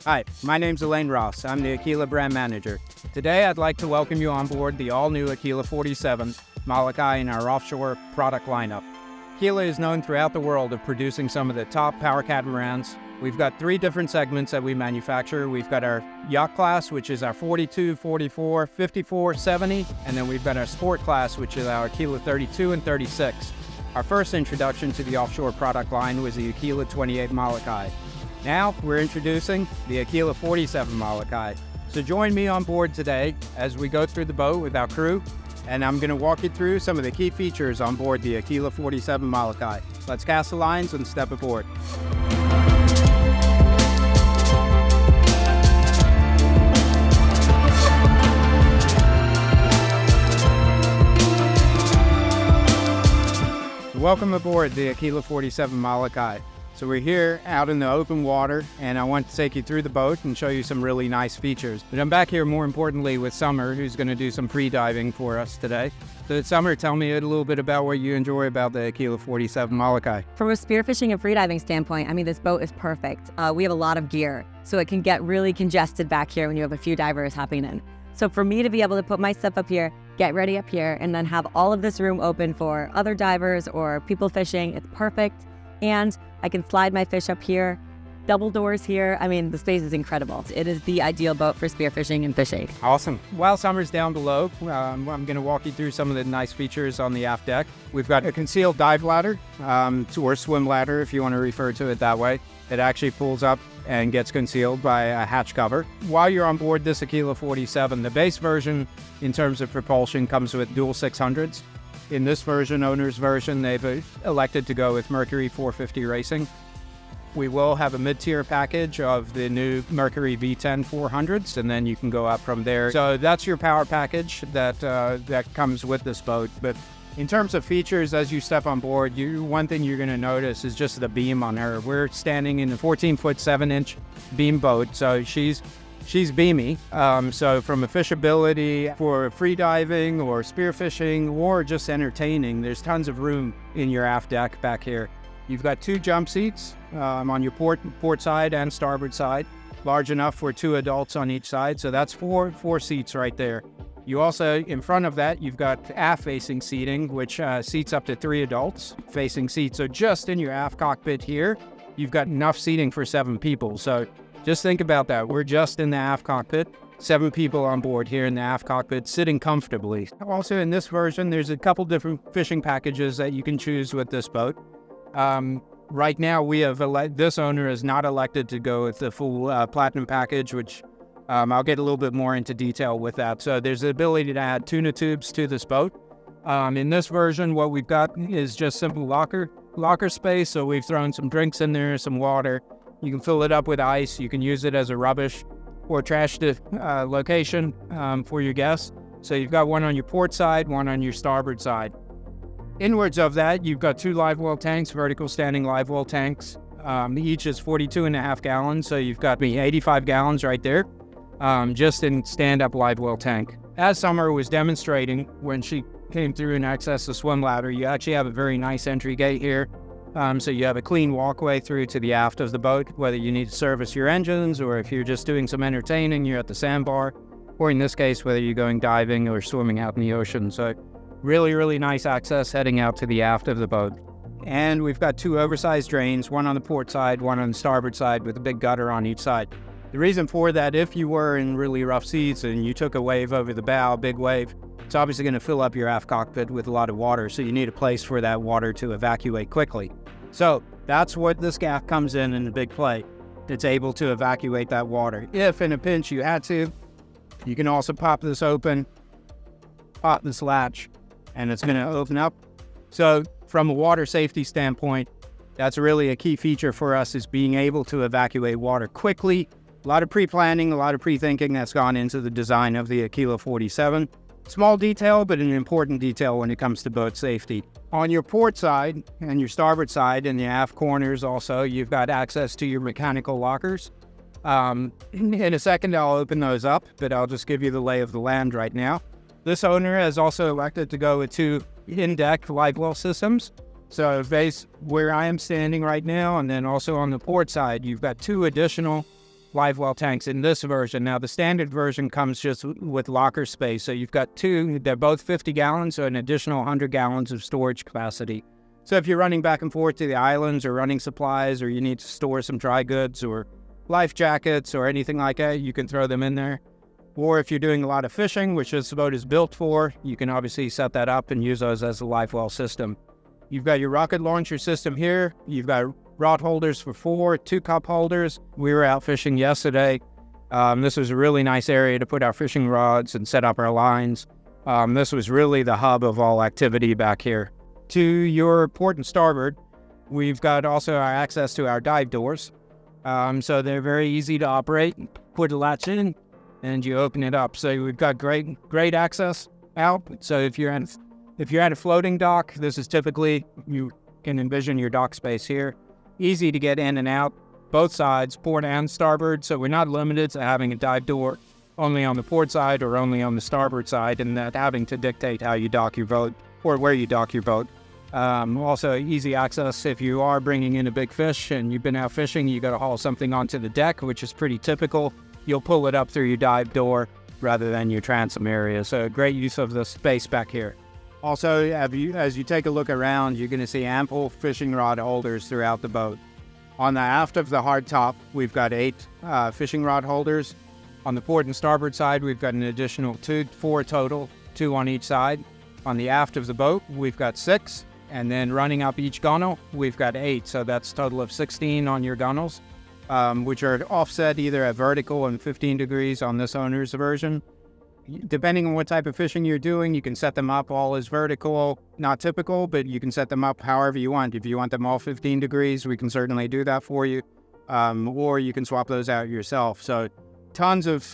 Hi, my name's Elaine Ross. I'm the Aquila brand manager. Today I'd like to welcome you on board the all-new Aquila 47 Molokai in our offshore product lineup. Aquila is known throughout the world of producing some of the top power catamarans. We've got three different segments that we manufacture. We've got our yacht class, which is our 42, 44, 54, 70, and then we've got our sport class, which is our Aquila 32 and 36. Our first introduction to the offshore product line was the Aquila 28 Molokai. Now we're introducing the Aquila 47 Molokai. So join me on board today as we go through the boat with our crew, and I'm going to walk you through some of the key features on board the Aquila 47 Molokai. Let's cast the lines and step aboard. Welcome aboard the Aquila 47 Molokai. So we're here out in the open water, and I want to take you through the boat and show you some really nice features. But I'm back here more importantly with Summer, who's going to do some pre-diving for us today. So Summer, tell me a little bit about what you enjoy about the Aquila 47 Molokai. From a spearfishing and freediving standpoint, I mean, this boat is perfect. We have a lot of gear, so it can get really congested back here when you have a few divers hopping in. So for me to be able to put my stuff up here, get ready up here, and then have all of this room open for other divers or people fishing, it's perfect. And I can slide my fish up here, double doors here. I mean, the space is incredible. It is the ideal boat for spearfishing and fishing. Awesome. While Summer's down below, I'm going to walk you through some of the nice features on the aft deck. We've got a concealed dive ladder, or swim ladder if you want to refer to it that way. It actually pulls up and gets concealed by a hatch cover. While you're on board this Aquila 47, the base version in terms of propulsion comes with dual 600s. In this version, owner's version, they've elected to go with Mercury 450 Racing. We will have a mid-tier package of the new Mercury V10 400s, and then you can go up from there. So that's your power package that comes with this boat. But in terms of features, as you step on board, one thing you're going to notice is just the beam on her. We're standing in a 14-foot 7-inch beam boat, so she's beamy. So from a fishability for free diving or spearfishing or just entertaining, there's tons of room in your aft deck back here. You've got two jump seats on your port side and starboard side, large enough for two adults on each side. So that's four seats right there. You also, in front of that, you've got aft-facing seating, which seats up to 3 adults facing seats. So just in your aft cockpit here, you've got enough seating for 7 people. So just think about that. We're just in the aft cockpit, 7 people on board here in the aft cockpit, sitting comfortably. Also in this version, there's a couple different fishing packages that you can choose with this boat. Right now, this owner is not elected to go with the full platinum package, which I'll get a little bit more into detail with that. So there's the ability to add tuna tubes to this boat. In this version, what we've got is just simple locker space. So we've thrown some drinks in there, some water. You can fill it up with ice. You can use it as a rubbish or trash location for your guests. So you've got one on your port side, one on your starboard side. Inwards of that, you've got 2 live well tanks, vertical standing live well tanks. Each is 42.5 gallons. So you've got 85 gallons right there, just in stand-up live well tank. As Summer was demonstrating when she came through and accessed the swim ladder, you actually have a very nice entry gate here. So you have a clean walkway through to the aft of the boat, whether you need to service your engines or if you're just doing some entertaining, you're at the sandbar, or in this case, whether you're going diving or swimming out in the ocean. So really, really nice access heading out to the aft of the boat. And we've got 2 oversized drains, one on the port side, one on the starboard side with a big gutter on each side. The reason for that, if you were in really rough seas and you took a wave over the bow, big wave, it's obviously going to fill up your aft cockpit with a lot of water, so you need a place for that water to evacuate quickly. So that's what this gaff comes in a big play. It's able to evacuate that water. If in a pinch you had to, you can also pop this open, pop this latch, and it's going to open up. So from a water safety standpoint, that's really a key feature for us, is being able to evacuate water quickly. A lot of pre-planning, a lot of pre-thinking that's gone into the design of the Aquila 47. Small detail, but an important detail when it comes to boat safety. On your port side and your starboard side and the aft corners also, you've got access to your mechanical lockers. In a second, I'll open those up, but I'll just give you the lay of the land right now. This owner has also elected to go with 2 in-deck live well systems. So base where I am standing right now, and then also on the port side, you've got 2 additional live well tanks in this version. Now, the standard version comes just with locker space. So you've got two, they're both 50 gallons, so an additional 100 gallons of storage capacity. So if you're running back and forth to the islands or running supplies, or you need to store some dry goods or life jackets or anything like that, you can throw them in there. Or if you're doing a lot of fishing, which this boat is built for, you can obviously set that up and use those as a live well system. You've got your rocket launcher system here. You've got rod holders for 4, 2 cup holders. We were out fishing yesterday. This was a really nice area to put our fishing rods and set up our lines. This was really the hub of all activity back here. To your port and starboard, we've got also our access to our dive doors. So they're very easy to operate. Put a latch in and you open it up. So we've got great access out. So if you're at a floating dock, this is typically, you can envision your dock space here. Easy to get in and out, both sides, port and starboard. So we're not limited to having a dive door only on the port side or only on the starboard side, and that having to dictate how you dock your boat or where you dock your boat. Also easy access if you are bringing in a big fish and you've been out fishing, you got to haul something onto the deck, which is pretty typical. You'll pull it up through your dive door rather than your transom area. So great use of the space back here. Also, as you take a look around, you're going to see ample fishing rod holders throughout the boat. On the aft of the hardtop, we've got 8 fishing rod holders. On the port and starboard side, we've got an additional 4 total, 2 on each side. On the aft of the boat, we've got 6. And then running up each gunnel, we've got 8. So that's a total of 16 on your gunnels, which are offset either at vertical and 15 degrees on this owner's version. Depending on what type of fishing you're doing, you can set them up all as vertical, not typical, but you can set them up however you want. If you want them all 15 degrees, we can certainly do that for you. Or you can swap those out yourself. So tons of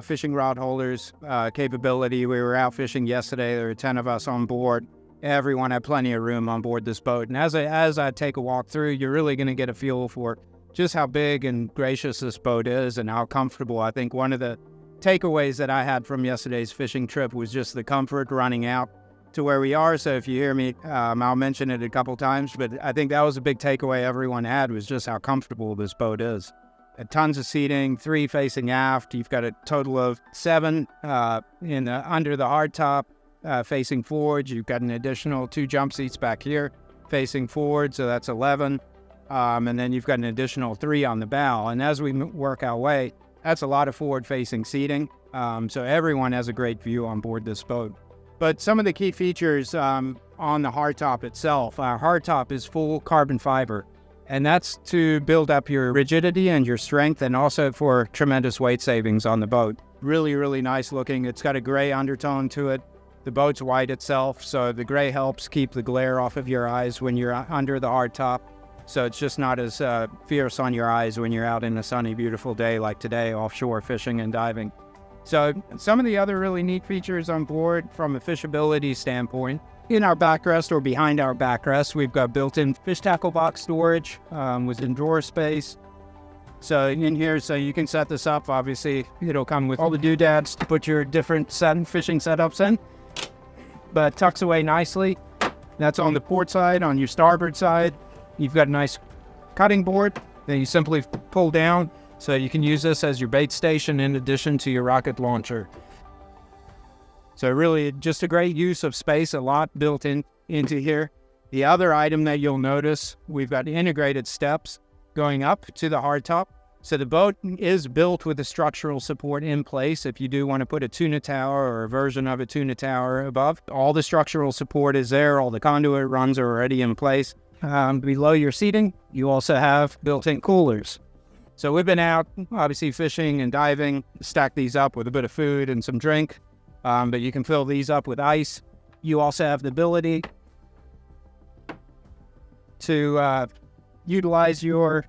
fishing rod holders capability. We were out fishing yesterday. There were 10 of us on board. Everyone had plenty of room on board this boat. And as I take a walk through, you're really going to get a feel for just how big and gracious this boat is and how comfortable. I think one of the takeaways that I had from yesterday's fishing trip was just the comfort running out to where we are. So if you hear me, I'll mention it a couple times, but I think that was a big takeaway everyone had, was just how comfortable this boat is. Tons of seating, 3 facing aft. You've got a total of 7 under the hardtop facing forward. You've got an additional 2 jump seats back here facing forward, so that's 11. And then you've got an additional 3 on the bow. And as we work our way, that's a lot of forward-facing seating, so everyone has a great view on board this boat. But some of the key features on the hardtop itself, our hardtop is full carbon fiber, and that's to build up your rigidity and your strength, and also for tremendous weight savings on the boat. Really, really nice looking. It's got a gray undertone to it. The boat's white itself, so the gray helps keep the glare off of your eyes when you're under the hardtop. So it's just not as fierce on your eyes when you're out in a sunny, beautiful day like today, offshore fishing and diving. So some of the other really neat features on board from a fishability standpoint, in our backrest or behind our backrest, we've got built-in fish tackle box storage within drawer space. So in here, so you can set this up. Obviously, it'll come with all the doodads to put your different fishing setups in, but tucks away nicely. That's on the port side. On your starboard side, you've got a nice cutting board that you simply pull down, so you can use this as your bait station in addition to your rocket launcher. So really just a great use of space, a lot built into here. The other item that you'll notice, we've got integrated steps going up to the hardtop. So the boat is built with the structural support in place. If you do want to put a tuna tower or a version of a tuna tower above, all the structural support is there. All the conduit runs are already in place. Below your seating, you also have built-in coolers. So we've been out, obviously fishing and diving, stack these up with a bit of food and some drink, but you can fill these up with ice. You also have the ability to utilize your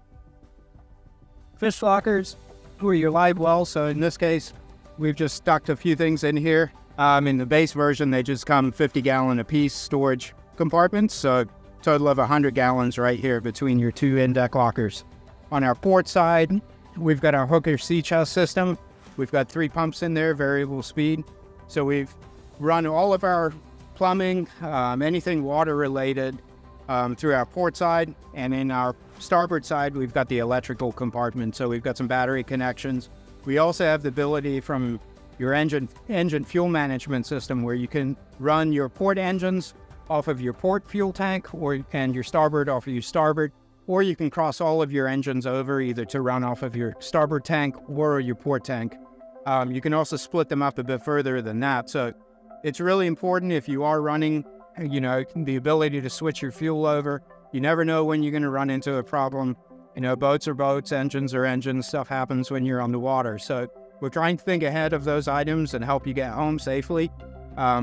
fish lockers or your live well. So in this case, we've just stuck a few things in here. In the base version, they just come 50-gallon a piece storage compartments. So total of 100 gallons right here between your 2 in-deck lockers. On our port side, we've got our hooker sea chest system. We've got 3 pumps in there, variable speed. So we've run all of our plumbing, anything water related, through our port side, and in our starboard side, we've got the electrical compartment. So we've got some battery connections. We also have the ability from your engine fuel management system where you can run your port engines off of your port fuel tank and your starboard off of your starboard, or you can cross all of your engines over either to run off of your starboard tank or your port tank. You can also split them up a bit further than that. So it's really important if you are running, the ability to switch your fuel over. You never know when you're going to run into a problem. Boats are boats, engines are engines, stuff happens when you're on the water. So we're trying to think ahead of those items and help you get home safely.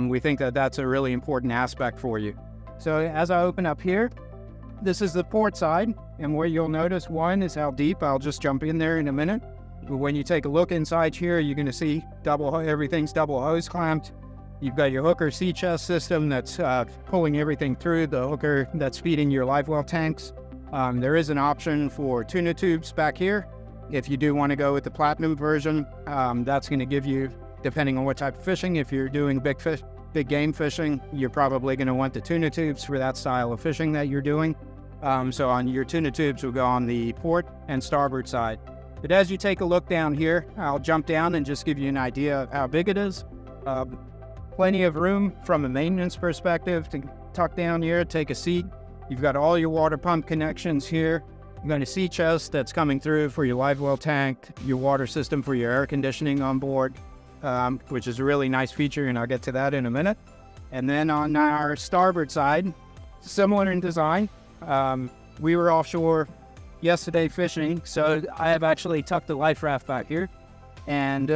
We think that that's a really important aspect for you. So as I open up here, this is the port side, and where you'll notice one is how deep. I'll just jump in there in a minute. But when you take a look inside here, you're going to see everything's double hose clamped. You've got your hooker sea chest system that's pulling everything through the hooker that's feeding your live well tanks. There is an option for tuna tubes back here. If you do want to go with the platinum version, that's going to give you, depending on what type of fishing, if you're doing big game fishing, you're probably going to want the tuna tubes for that style of fishing that you're doing. So on your tuna tubes will go on the port and starboard side. But as you take a look down here, I'll jump down and just give you an idea of how big it is. Plenty of room from a maintenance perspective to tuck down here, take a seat. You've got all your water pump connections here. You've got a sea chest that's coming through for your live well tank, your water system for your air conditioning on board, which is a really nice feature, and I'll get to that in a minute. And then on our starboard side, similar in design. We were offshore yesterday fishing, so I have actually tucked the life raft back here and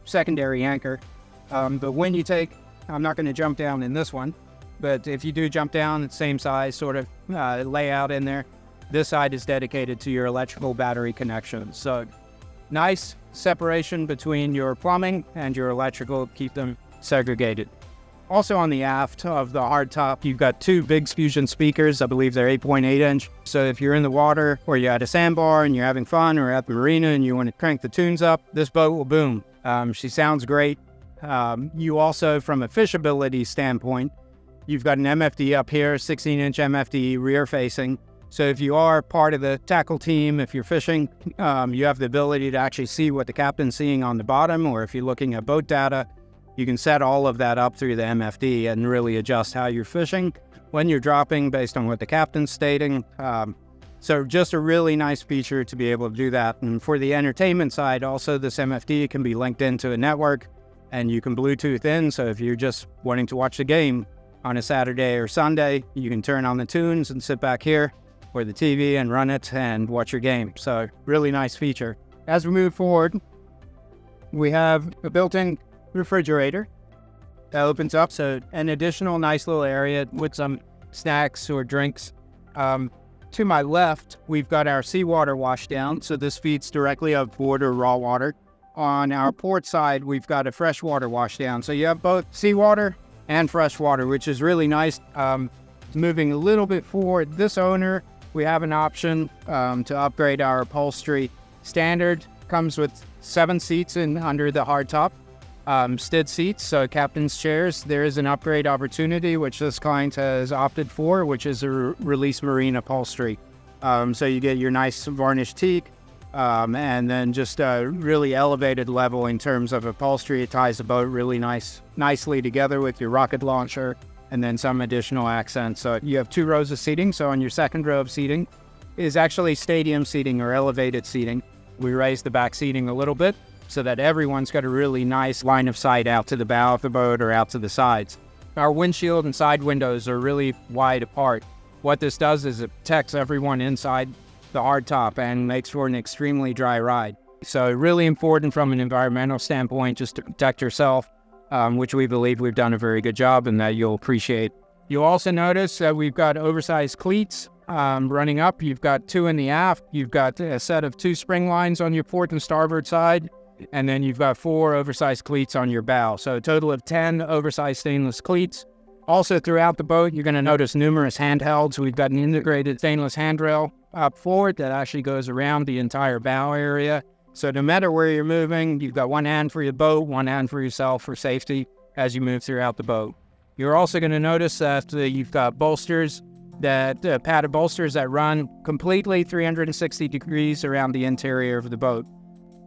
secondary anchor. But when you take, I'm not going to jump down in this one, but if you do jump down, it's same size sort of layout in there. This side is dedicated to your electrical battery connections. So nice separation between your plumbing and your electrical, keep them segregated. Also on the aft of the hardtop, you've got two big Fusion speakers. I believe they're 8.8 inch. So if you're in the water or you're at a sandbar and you're having fun, or at the marina and you want to crank the tunes up, this boat will boom. She sounds great. You also, from a fishability standpoint, you've got an MFD up here, 16-inch MFD rear facing. So if you are part of the tackle team, if you're fishing, you have the ability to actually see what the captain's seeing on the bottom, or if you're looking at boat data, you can set all of that up through the MFD and really adjust how you're fishing when you're dropping based on what the captain's stating. So just a really nice feature to be able to do that. And for the entertainment side, also this MFD can be linked into a network and you can Bluetooth in. So if you're just wanting to watch the game on a Saturday or Sunday, you can turn on the tunes and sit back here or the TV and run it and watch your game. So really nice feature. As we move forward, we have a built-in refrigerator that opens up. So an additional nice little area with some snacks or drinks. To my left, we've got our seawater washdown. So this feeds directly up board or raw water. On our port side, we've got a freshwater washdown. So you have both seawater and freshwater, which is really nice. Moving a little bit forward, this owner, we have an option to upgrade our upholstery. Standard comes with 7 seats under the hardtop. STID seats, so captain's chairs. There is an upgrade opportunity, which this client has opted for, which is a release marine upholstery. So you get your nice varnished teak, and then just a really elevated level in terms of upholstery. It ties the boat really nicely together with your rocket launcher, and then some additional accents. So you have 2 rows of seating. So on your second row of seating is actually stadium seating or elevated seating. We raised the back seating a little bit so that everyone's got a really nice line of sight out to the bow of the boat or out to the sides. Our windshield and side windows are really wide apart. What this does is it protects everyone inside the hardtop and makes for an extremely dry ride. So really important from an environmental standpoint, just to protect yourself, which we believe we've done a very good job and that you'll appreciate. You'll also notice that we've got oversized cleats running up. You've got 2 in the aft. You've got a set of 2 spring lines on your port and starboard side. And then you've got 4 oversized cleats on your bow. So a total of 10 oversized stainless cleats. Also throughout the boat, you're going to notice numerous handhelds. We've got an integrated stainless handrail up forward that actually goes around the entire bow area. So no matter where you're moving, you've got one hand for your boat, one hand for yourself for safety as you move throughout the boat. You're also going to notice that you've got bolsters that padded bolsters that run completely 360 degrees around the interior of the boat.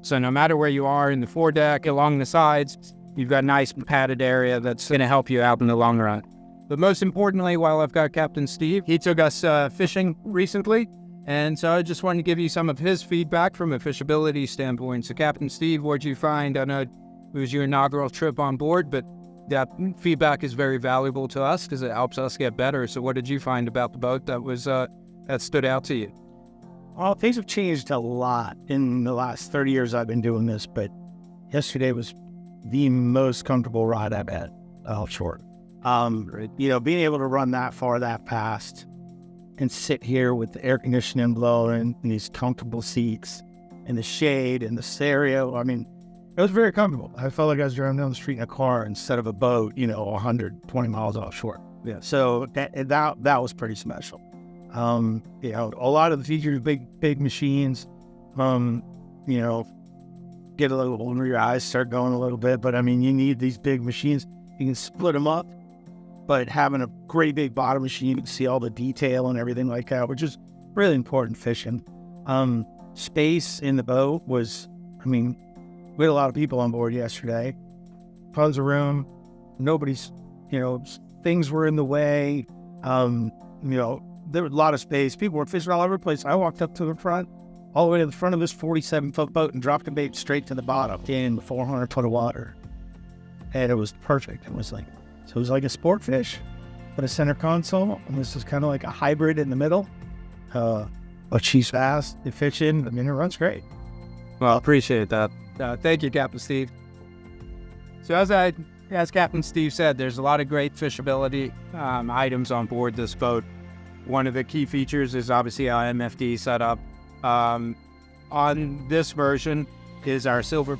So no matter where you are in the foredeck, along the sides, you've got a nice padded area that's going to help you out in the long run. But most importantly, while I've got Captain Steve, he took us fishing recently. And so I just wanted to give you some of his feedback from a fishability standpoint. So Captain Steve, what'd you find? I know it was your inaugural trip on board, but that feedback is very valuable to us because it helps us get better. So what did you find about the boat that stood out to you? Well, things have changed a lot in the last 30 years I've been doing this, but yesterday was the most comfortable ride I've had offshore. Being able to run that far, that fast, and sit here with the air conditioning blowing and these comfortable seats and the shade and the stereo. I mean, it was very comfortable. I felt like I was driving down the street in a car instead of a boat, 120 miles offshore. Yeah. So that was pretty special. A lot of the features, big machines, get a little under your eyes, start going a little bit. But I mean, you need these big machines. You can split them up, but having a great big bottom machine, you can see all the detail and everything like that, which is really important fishing. Space in the boat was, we had a lot of people on board yesterday. Tons of room. Nobody's, things were in the way. There was a lot of space. People were fishing all over the place. I walked up to the front, all the way to the front of this 47-foot boat and dropped the bait straight to the bottom in 400 foot of water. And it was perfect. It was like a sport fish, but a center console. And this is kind of like a hybrid in the middle. But she's fast, efficient. It runs great. Well, I appreciate that. Thank you, Captain Steve. So as Captain Steve said, there's a lot of great fishability items on board this boat. One of the key features is obviously our MFD setup. On this version is our silver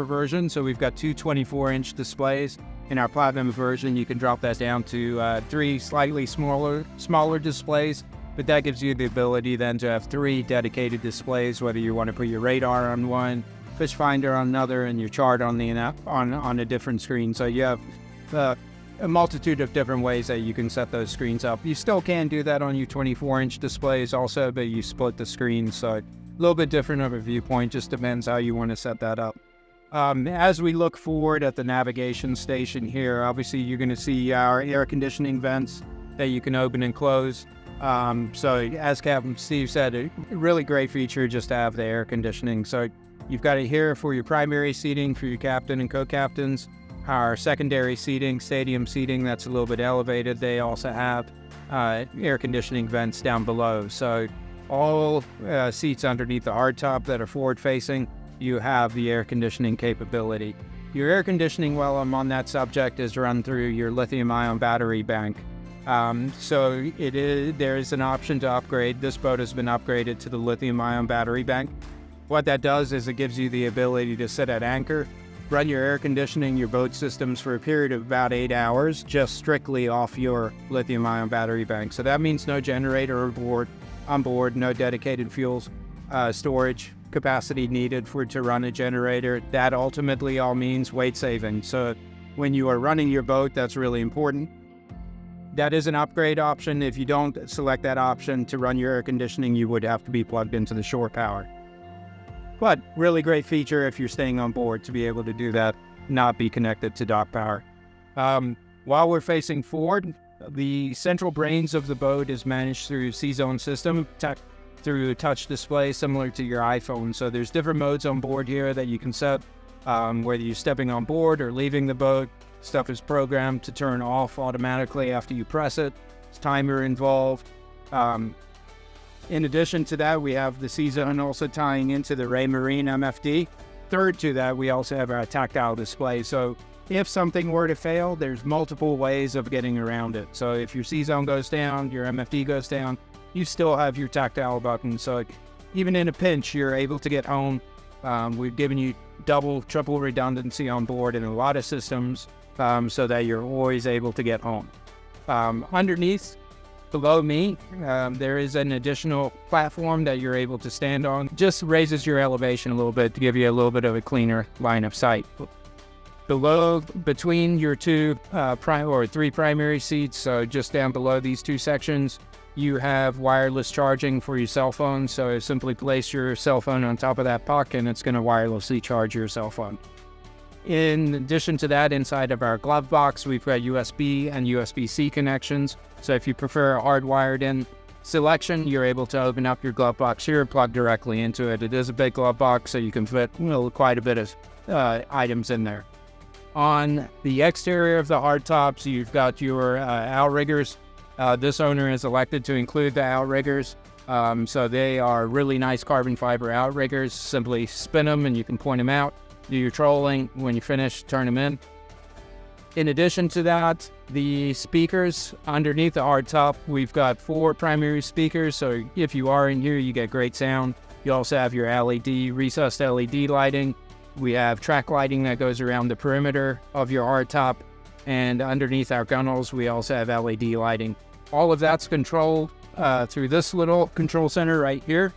version, so we've got two 24-inch displays. In our platinum version, you can drop that down to 3 slightly smaller displays, but that gives you the ability then to have 3 dedicated displays, whether you want to put your radar on one, fish finder on another, and your chart on a different screen. So you have a multitude of different ways that you can set those screens up. You still can do that on your 24-inch displays also, but you split the screens, so a little bit different of a viewpoint, just depends how you want to set that up. As we look forward at the navigation station here, obviously you're going to see our air conditioning vents that you can open and close. So as Captain Steve said, a really great feature just to have the air conditioning. So you've got it here for your primary seating for your captain and co-captains. Our secondary seating, stadium seating, that's a little bit elevated. They also have air conditioning vents down below. So all seats underneath the hardtop that are forward facing, you have the air conditioning capability. Your air conditioning, while I'm on that subject, is run through your lithium-ion battery bank. So there is an option to upgrade. This boat has been upgraded to the lithium-ion battery bank. What that does is it gives you the ability to sit at anchor, run your air conditioning, your boat systems for a period of about 8 hours, just strictly off your lithium-ion battery bank. So that means no generator on board, no dedicated fuels storage capacity needed to run a generator. That ultimately all means weight saving. So when you are running your boat, that's really important. That is an upgrade option. If you don't select that option to run your air conditioning, you would have to be plugged into the shore power. But really great feature if you're staying on board to be able to do that, not be connected to dock power. While we're facing forward, the central brains of the boat is managed through C-Zone system, through a touch display similar to your iPhone. So there's different modes on board here that you can set, whether you're stepping on board or leaving the boat. Stuff is programmed to turn off automatically after you press it. There's timer involved. In addition to that, we have the C-Zone also tying into the Ray Marine MFD. Third to that, we also have our tactile display. So if something were to fail, there's multiple ways of getting around it. So if your C-Zone goes down, your MFD goes down, you still have your tactile button. So even in a pinch, you're able to get home. We've given you double, triple redundancy on board in a lot of systems so that you're always able to get home. Underneath, below me, there is an additional platform that you're able to stand on. Just raises your elevation a little bit to give you a little bit of a cleaner line of sight. Below, between your 3 primary seats, so just down below these 2 sections, you have wireless charging for your cell phone. So simply place your cell phone on top of that puck and it's going to wirelessly charge your cell phone. In addition to that, inside of our glove box, we've got USB and USB-C connections. So if you prefer a hardwired in selection, you're able to open up your glove box here, plug directly into it. It is a big glove box, so you can fit quite a bit of items in there. On the exterior of the hardtops, you've got your outriggers. This owner has elected to include the outriggers. So they are really nice carbon fiber outriggers. Simply spin them and you can point them out. Do your trolling. When you finish, turn them in. In addition to that, the speakers underneath the hardtop, we've got 4 primary speakers. So if you are in here, you get great sound. You also have your LED, recessed LED lighting. We have track lighting that goes around the perimeter of your hardtop. And underneath our gunnels, we also have LED lighting. All of that's controlled through this little control center right here.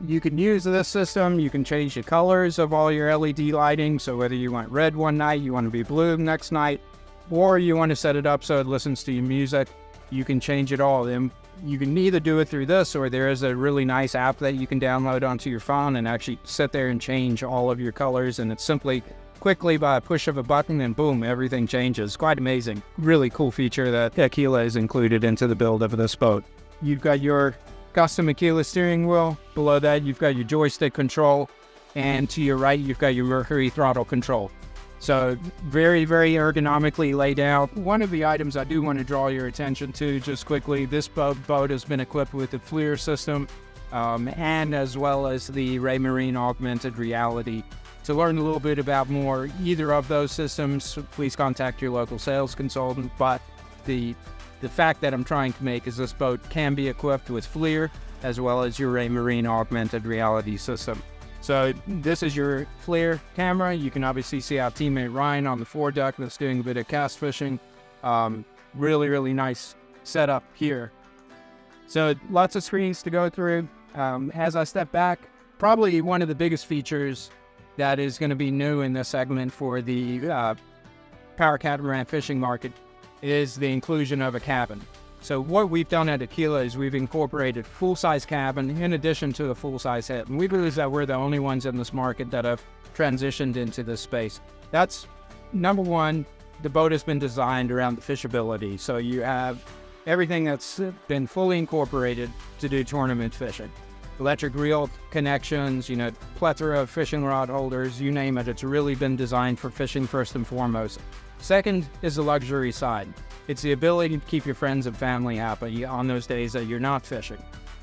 You can use this system. You can change the colors of all your LED lighting. So whether you want red one night, you want to be blue next night, or you want to set it up so it listens to your music, you can change it all. And you can either do it through this, or there is a really nice app that you can download onto your phone and actually sit there and change all of your colors. And it's simply quickly by a push of a button and boom, everything changes. Quite amazing. Really cool feature that Aquila has included into the build of this boat. You've got your custom Aquila steering wheel. Below that, you've got your joystick control. And to your right, you've got your Mercury throttle control. So very, very ergonomically laid out. One of the items I do want to draw your attention to just quickly, this boat has been equipped with the FLIR system and as well as the Raymarine augmented reality. To learn a little bit about more either of those systems, please contact your local sales consultant. But the fact that I'm trying to make is this boat can be equipped with FLIR as well as your Raymarine augmented reality system. So this is your FLIR camera. You can obviously see our teammate Ryan on the foredeck that's doing a bit of cast fishing. Really, really nice setup here. So lots of screens to go through. As I step back, probably one of the biggest features that is going to be new in this segment for the power catamaran fishing market is the inclusion of a cabin. So what we've done at Aquila is we've incorporated full-size cabin in addition to a full-size head. And we believe that we're the only ones in this market that have transitioned into this space. That's number one. The boat has been designed around the fishability. So you have everything that's been fully incorporated to do tournament fishing. Electric reel connections, plethora of fishing rod holders, you name it. It's really been designed for fishing first and foremost. Second is the luxury side. It's the ability to keep your friends and family happy on those days that you're not fishing.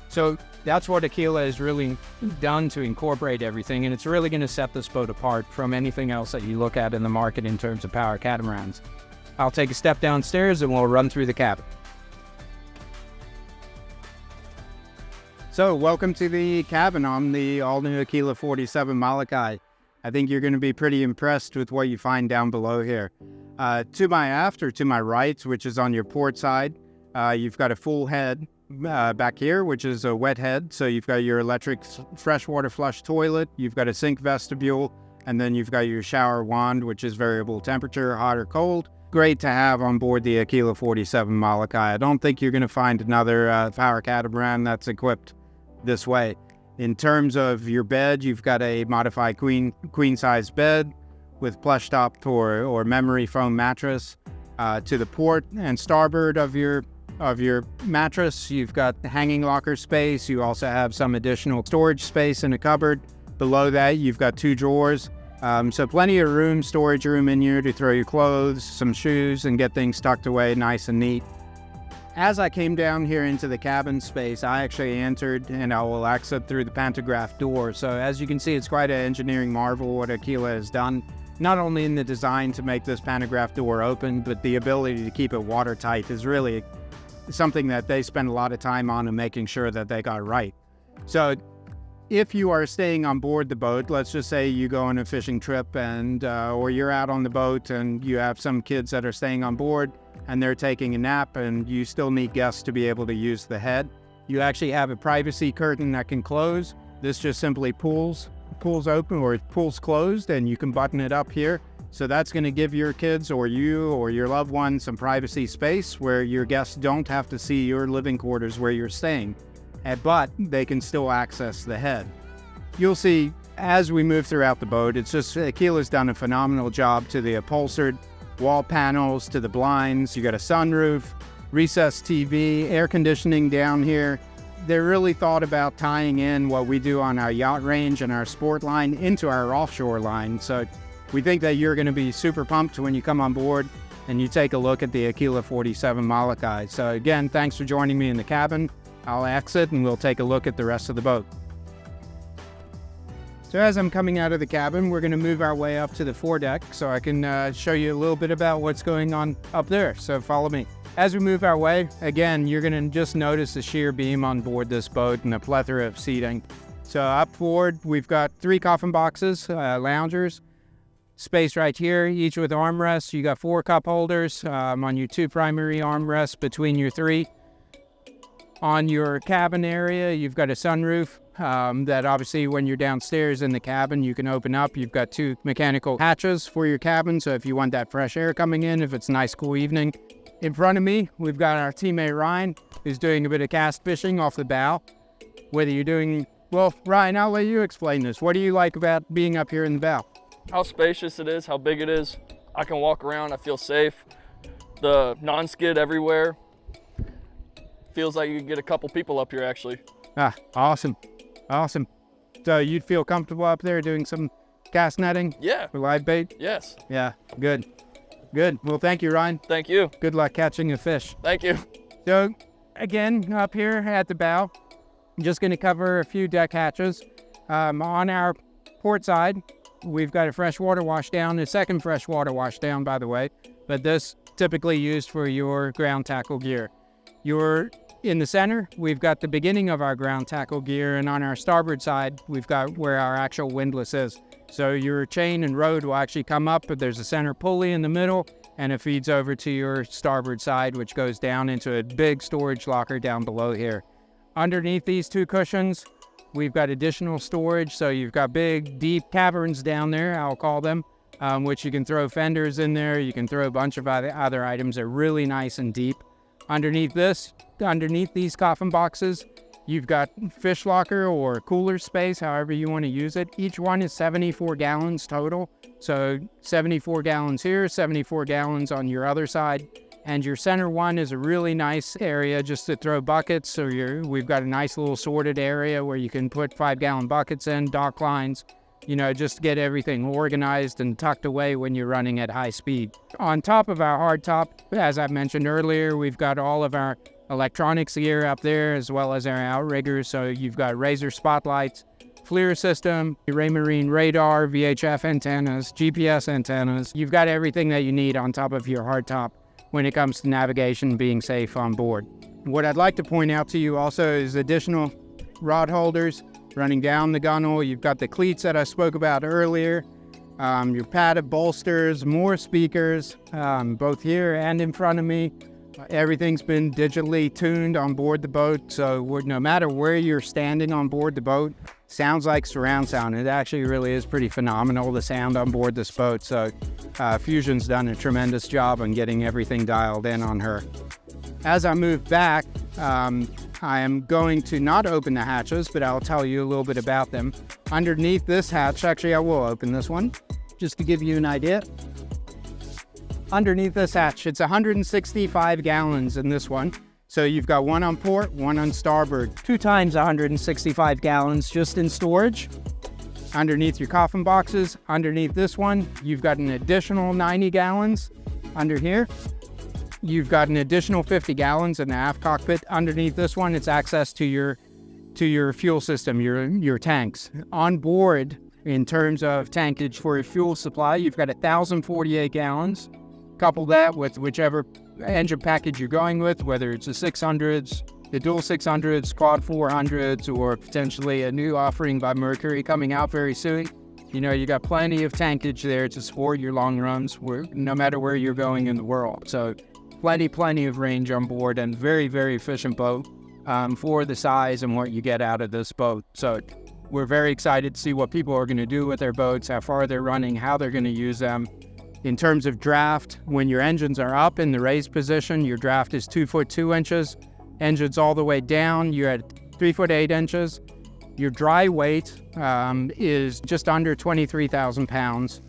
So that's what Aquila has really done to incorporate everything, and it's really going to set this boat apart from anything else that you look at in the market in terms of power catamarans. I'll take a step downstairs and we'll run through the cabin. So welcome to the cabin on the all-new Aquila 47 Molokai. I think you're going to be pretty impressed with what you find down below here. To my aft, or to my right, which is on your port side, you've got a full head back here, which is a wet head. So you've got your electric freshwater flush toilet, you've got a sink vestibule, and then you've got your shower wand, which is variable temperature, hot or cold. Great to have on board the Aquila 47 Molokai. I don't think you're going to find another power catamaran that's equipped this way. In terms of your bed, you've got a modified queen size bed with plush top or memory foam mattress. To the port and starboard of your mattress, you've got hanging locker space. You also have some additional storage space in a cupboard. Below that, you've got 2 drawers. So plenty of storage room in here to throw your clothes, some shoes, and get things tucked away nice and neat. As I came down here into the cabin space, I actually entered and I will exit through the pantograph door. So as you can see, it's quite an engineering marvel what Aquila has done, not only in the design to make this pantograph door open, but the ability to keep it watertight is really something that they spend a lot of time on and making sure that they got right. So if you are staying on board the boat, let's just say you go on a fishing trip and or you're out on the boat and you have some kids that are staying on board and they're taking a nap and you still need guests to be able to use the head, you actually have a privacy curtain that can close. This just simply pulls open, or it pulls closed, and you can button it up here. So that's going to give your kids or you or your loved one some privacy space where your guests don't have to see your living quarters where you're staying, but they can still access the head. You'll see as we move throughout the boat, it's just Aquila's done a phenomenal job to the upholstered wall panels, to the blinds. You got a sunroof, recessed TV, air conditioning down here. They really thought about tying in what we do on our yacht range and our sport line into our offshore line. So we think that you're going to be super pumped when you come on board and you take a look at the Aquila 47 Molokai. So again, thanks for joining me in the cabin. I'll exit and we'll take a look at the rest of the boat. So as I'm coming out of the cabin, we're going to move our way up to the foredeck so I can show you a little bit about what's going on up there. So follow me. As we move our way, again, you're going to just notice the sheer beam on board this boat and a plethora of seating. So up forward, we've got 3 coffin boxes, loungers, space right here, each with armrests. You got 4 cup holders on your 2 primary armrests between your 3. On your cabin area, you've got a sunroof that obviously when you're downstairs in the cabin, you can open up. You've got 2 mechanical hatches for your cabin, so if you want that fresh air coming in, if it's a nice cool evening. In front of me, we've got our teammate Ryan, who's doing a bit of cast fishing off the bow. Whether you're doing, well, Ryan, I'll let you explain this. What do you like about being up here in the bow? How spacious it is, how big it is. I can walk around, I feel safe. The non-skid everywhere. Feels like you can get a couple people up here actually. Ah, awesome. Awesome. So you'd feel comfortable up there doing some cast netting? Yeah. For live bait? Yes. Yeah, good. Good. Well, thank you, Ryan. Thank you. Good luck catching a fish. Thank you. So again, up here at the bow, I'm just going to cover a few deck hatches. On our port side, we've got a freshwater washdown, a second freshwater washdown, by the way, but this typically used for your ground tackle gear. In the center, we've got the beginning of our ground tackle gear, and on our starboard side, we've got where our actual windlass is. So your chain and rode will actually come up, but there's a center pulley in the middle, and it feeds over to your starboard side, which goes down into a big storage locker down below here. Underneath these 2 cushions, we've got additional storage, so you've got big, deep caverns down there, I'll call them, which you can throw fenders in there. You can throw a bunch of other items that are really nice and deep. Underneath these coffin boxes, you've got fish locker or cooler space, however you want to use it. Each one is 74 gallons total. So 74 gallons here, 74 gallons on your other side. And your center one is a really nice area just to throw buckets. So we've got a nice little sorted area where you can put 5-gallon buckets in, dock lines, just to get everything organized and tucked away when you're running at high speed. On top of our hard top, as I mentioned earlier, we've got all of our electronics gear up there as well as our outriggers. So you've got Razor spotlights, FLIR system, Raymarine radar, VHF antennas, GPS antennas. You've got everything that you need on top of your hard top when it comes to navigation, being safe on board. What I'd like to point out to you also is additional rod holders running down the gunnel. You've got the cleats that I spoke about earlier, your padded bolsters, more speakers, both here and in front of me. Everything's been digitally tuned on board the boat, so no matter where you're standing on board the boat, sounds like surround sound. It actually really is pretty phenomenal, the sound on board this boat. So Fusion's done a tremendous job on getting everything dialed in on her. As I move back, I am going to not open the hatches, but I'll tell you a little bit about them. Underneath this hatch, actually I will open this one, just to give you an idea. Underneath this hatch, it's 165 gallons in this one. So you've got one on port, one on starboard. 2 times 165 gallons just in storage. Underneath your coffin boxes, underneath this one, you've got an additional 90 gallons under here. You've got an additional 50 gallons in the aft cockpit. Underneath this one, it's access to your fuel system, your tanks. On board, in terms of tankage for a fuel supply, you've got 1,048 gallons. Couple that with whichever engine package you're going with, whether it's the 600s, the dual 600s, quad 400s, or potentially a new offering by Mercury coming out very soon. You got plenty of tankage there to support your long runs, no matter where you're going in the world. So plenty of range on board, and very, very efficient boat for the size and what you get out of this boat. So we're very excited to see what people are going to do with their boats, how far they're running, how they're going to use them. In terms of draft, when your engines are up in the raised position, your draft is 2 foot 2 inches. Engines all the way down, you're at 3 foot 8 inches. Your dry weight is just under 23,000 pounds.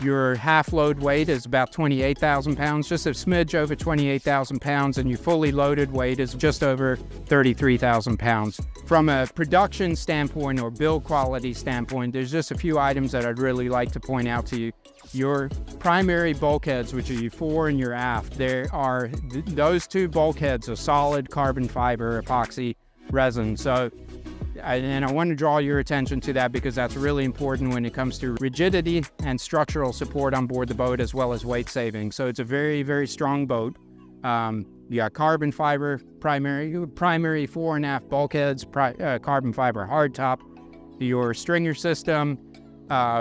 Your half load weight is about 28,000 pounds, just a smidge over 28,000 pounds, and your fully loaded weight is just over 33,000 pounds. From a production standpoint or build quality standpoint, there's just a few items that I'd really like to point out to you. Your primary bulkheads, which are your fore and your aft, those two bulkheads are solid carbon fiber epoxy resin. And I want to draw your attention to that because that's really important when it comes to rigidity and structural support on board the boat, as well as weight saving. So it's a very, very strong boat. You got carbon fiber primary fore and aft bulkheads, carbon fiber hardtop. Your stringer system,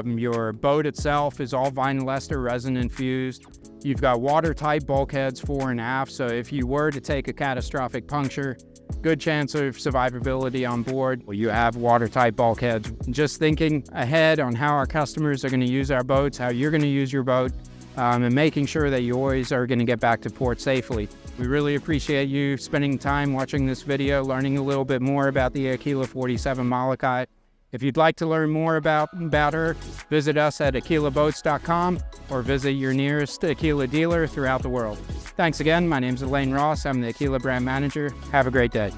your boat itself is all vinyl ester resin infused. You've got watertight bulkheads fore and aft, so if you were to take a catastrophic puncture, good chance of survivability on board. You have watertight bulkheads. Just thinking ahead on how our customers are going to use our boats, how you're going to use your boat, and making sure that you always are going to get back to port safely. We really appreciate you spending time watching this video, learning a little bit more about the Aquila 47 Molokai. If you'd like to learn more about her, visit us at aquilaboats.com or visit your nearest Aquila dealer throughout the world. Thanks again. My name's Elaine Ross. I'm the Aquila brand manager. Have a great day.